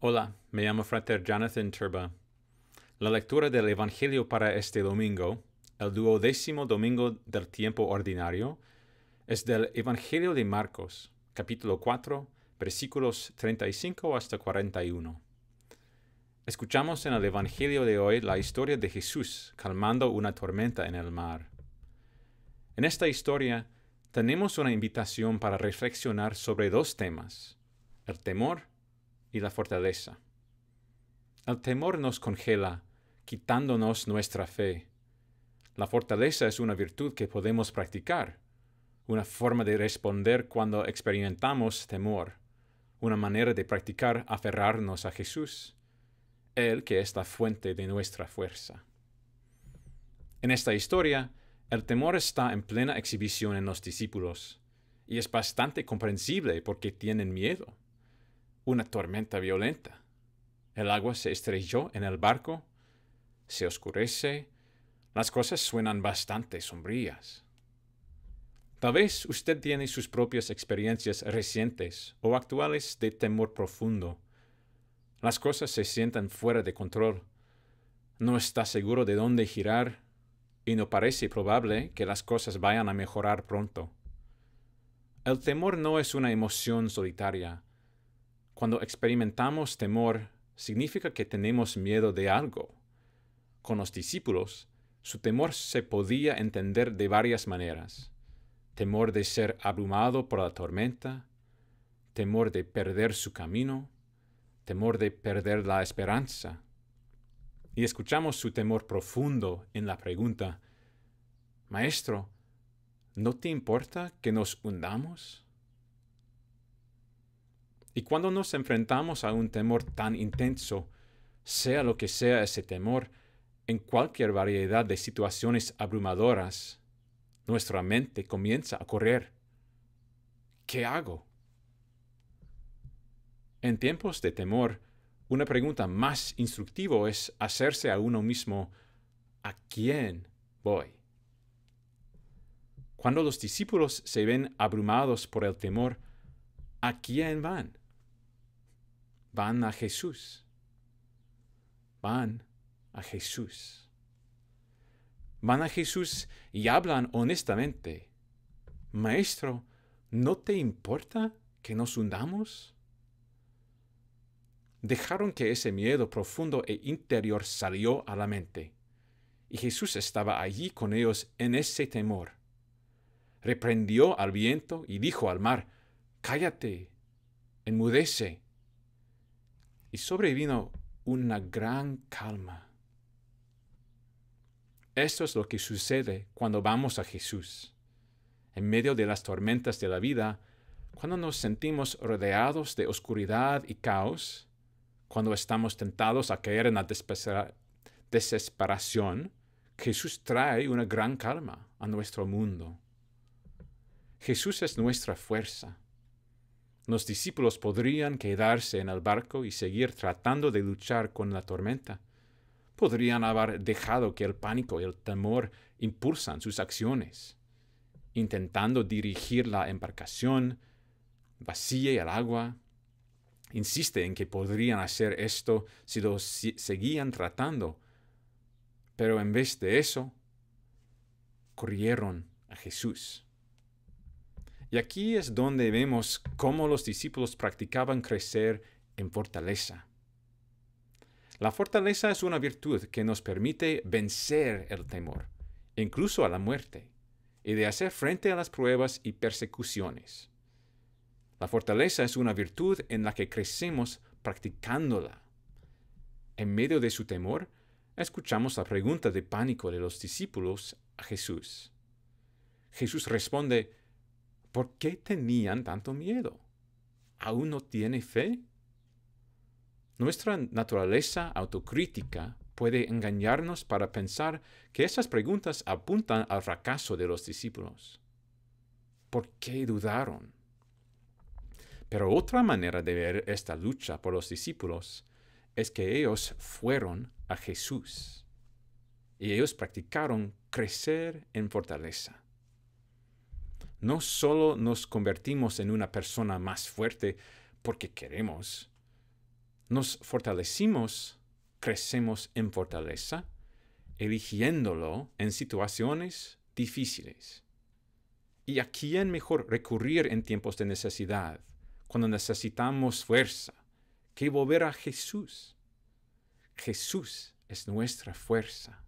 Hola, me llamo Frater Jonathan Turba. La lectura del Evangelio para este domingo, el 12º domingo del tiempo ordinario, es del Evangelio de Marcos, capítulo 4, versículos 35 hasta 41. Escuchamos en el Evangelio de hoy la historia de Jesús calmando una tormenta en el mar. En esta historia tenemos una invitación para reflexionar sobre dos temas: el temor y la fortaleza. El temor nos congela, quitándonos nuestra fe. La fortaleza es una virtud que podemos practicar, una forma de responder cuando experimentamos temor, una manera de practicar aferrarnos a Jesús, Él que es la fuente de nuestra fuerza. En esta historia, el temor está en plena exhibición en los discípulos, y es bastante comprensible porque tienen miedo. Una tormenta violenta. El agua se estrelló en el barco, se oscurece, las cosas suenan bastante sombrías. Tal vez usted tiene sus propias experiencias recientes o actuales de temor profundo. Las cosas se sienten fuera de control. No está seguro de dónde girar y no parece probable que las cosas vayan a mejorar pronto. El temor no es una emoción solitaria. Cuando experimentamos temor, significa que tenemos miedo de algo. Con los discípulos, su temor se podía entender de varias maneras: temor de ser abrumado por la tormenta, temor de perder su camino, temor de perder la esperanza. Y escuchamos su temor profundo en la pregunta: Maestro, ¿no te importa que nos hundamos? Y cuando nos enfrentamos a un temor tan intenso, sea lo que sea ese temor, en cualquier variedad de situaciones abrumadoras, nuestra mente comienza a correr. ¿Qué hago? En tiempos de temor, una pregunta más instructiva es hacerse a uno mismo: ¿a quién voy? Cuando los discípulos se ven abrumados por el temor, ¿a quién van? Van a Jesús. Van a Jesús. Van a Jesús y hablan honestamente: Maestro, ¿no te importa que nos hundamos? Dejaron que ese miedo profundo e interior salió a la mente, y Jesús estaba allí con ellos en ese temor. Reprendió al viento y dijo al mar: Cállate, enmudece. Y sobrevino una gran calma. Esto es lo que sucede cuando vamos a Jesús. En medio de las tormentas de la vida, cuando nos sentimos rodeados de oscuridad y caos, cuando estamos tentados a caer en la desesperación, Jesús trae una gran calma a nuestro mundo. Jesús es nuestra fuerza. Los discípulos podrían quedarse en el barco y seguir tratando de luchar con la tormenta. Podrían haber dejado que el pánico y el temor impulsan sus acciones, intentando dirigir la embarcación, vacíe el agua. Insiste en que podrían hacer esto si lo seguían tratando, pero en vez de eso, corrieron a Jesús. Y aquí es donde vemos cómo los discípulos practicaban crecer en fortaleza. La fortaleza es una virtud que nos permite vencer el temor, incluso a la muerte, y de hacer frente a las pruebas y persecuciones. La fortaleza es una virtud en la que crecemos practicándola. En medio de su temor, escuchamos la pregunta de pánico de los discípulos a Jesús. Jesús responde: ¿por qué tenían tanto miedo? ¿Aún no tiene fe? Nuestra naturaleza autocrítica puede engañarnos para pensar que esas preguntas apuntan al fracaso de los discípulos. ¿Por qué dudaron? Pero otra manera de ver esta lucha por los discípulos es que ellos fueron a Jesús y ellos practicaron crecer en fortaleza. No solo nos convertimos en una persona más fuerte porque queremos, Nos fortalecimos, crecemos en fortaleza, eligiéndolo en situaciones difíciles. ¿Y a quién mejor recurrir en tiempos de necesidad, cuando necesitamos fuerza, que volver a Jesús? Jesús es nuestra fuerza.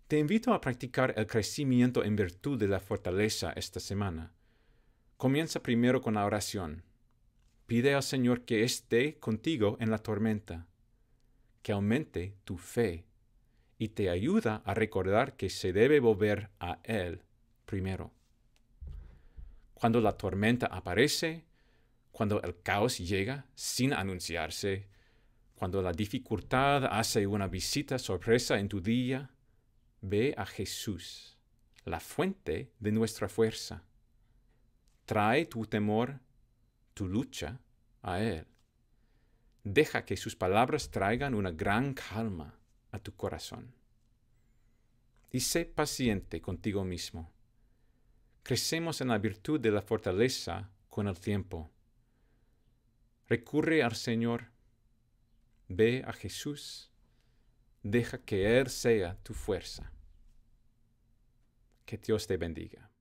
Te invito a practicar el crecimiento en virtud de la fortaleza esta semana. Comienza primero con la oración. Pide al Señor que esté contigo en la tormenta, que aumente tu fe y te ayuda a recordar que se debe volver a Él primero. Cuando la tormenta aparece, cuando el caos llega sin anunciarse, cuando la dificultad hace una visita sorpresa en tu día, ve a Jesús, la fuente de nuestra fuerza. Trae tu temor, tu lucha, a Él. Deja que sus palabras traigan una gran calma a tu corazón. Y sé paciente contigo mismo. Crecemos en la virtud de la fortaleza con el tiempo. Recurre al Señor. Ve a Jesús. Deja que Él sea tu fuerza. Que Dios te bendiga.